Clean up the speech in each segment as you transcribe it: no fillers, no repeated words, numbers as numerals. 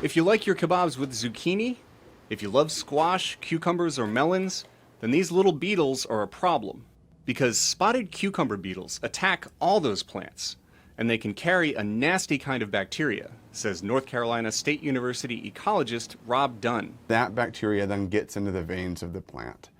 If you like your kebabs with zucchini, if you love squash, cucumbers, or melons, then these little beetles are a problem. Because spotted cucumber beetles attack all those plants, and they can carry a nasty kind of bacteria, says North Carolina State University ecologist Rob Dunn. That bacteria then gets into the veins of the plant.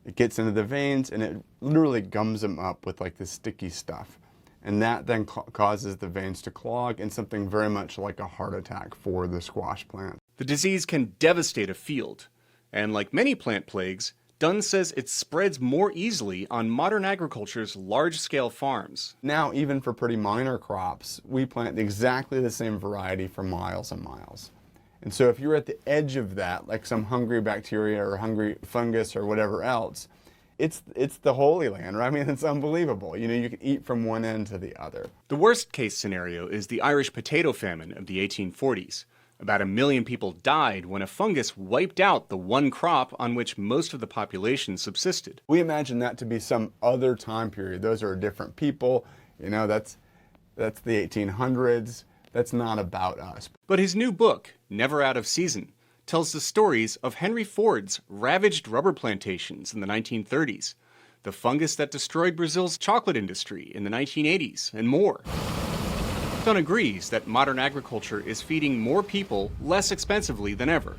It gets into the veins and it literally gums them up with like this sticky stuff. And that then causes the veins to clog, and something very much like a heart attack for the squash plant. The disease can devastate a field, and like many plant plagues, Dunn says it spreads more easily on modern agriculture's large-scale farms. Now, even for pretty minor crops, we plant exactly the same variety for miles and miles. And so if you're at the edge of that, like some hungry bacteria or hungry fungus or whatever else, it's the Holy Land, right? I mean, it's unbelievable. You know, you can eat from one end to the other. The worst case scenario is the Irish potato famine of the 1840s. About 1 million people died when a fungus wiped out the one crop on which most of the population subsisted. We imagine that to be some other time period. Those are different people. You know, that's the 1800s. That's not about us. But his new book, Never Out of Season, tells the stories of Henry Ford's ravaged rubber plantations in the 1930s, the fungus that destroyed Brazil's chocolate industry in the 1980s, and more. Dunn agrees that modern agriculture is feeding more people less expensively than ever.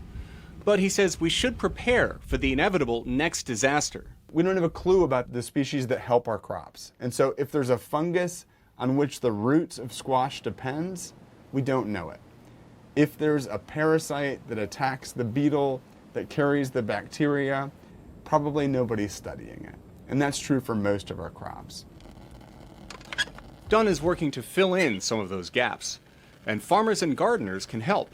But he says we should prepare for the inevitable next disaster. We don't have a clue about the species that help our crops. And so if there's a fungus on which the roots of squash depends, we don't know it. If there's a parasite that attacks the beetle that carries the bacteria, probably nobody's studying it. And that's true for most of our crops. Dunn is working to fill in some of those gaps, and farmers and gardeners can help.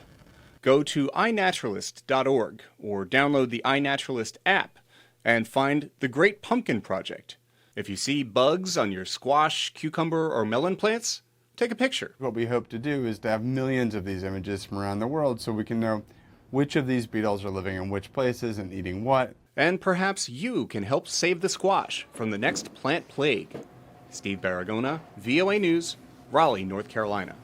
Go to iNaturalist.org or download the iNaturalist app and find the Great Pumpkin Project. If you see bugs on your squash, cucumber, or melon plants, take a picture. What we hope to do is to have millions of these images from around the world so we can know which of these beetles are living in which places and eating what. And perhaps you can help save the squash from the next plant plague. Steve Baragona, VOA News, Raleigh, North Carolina.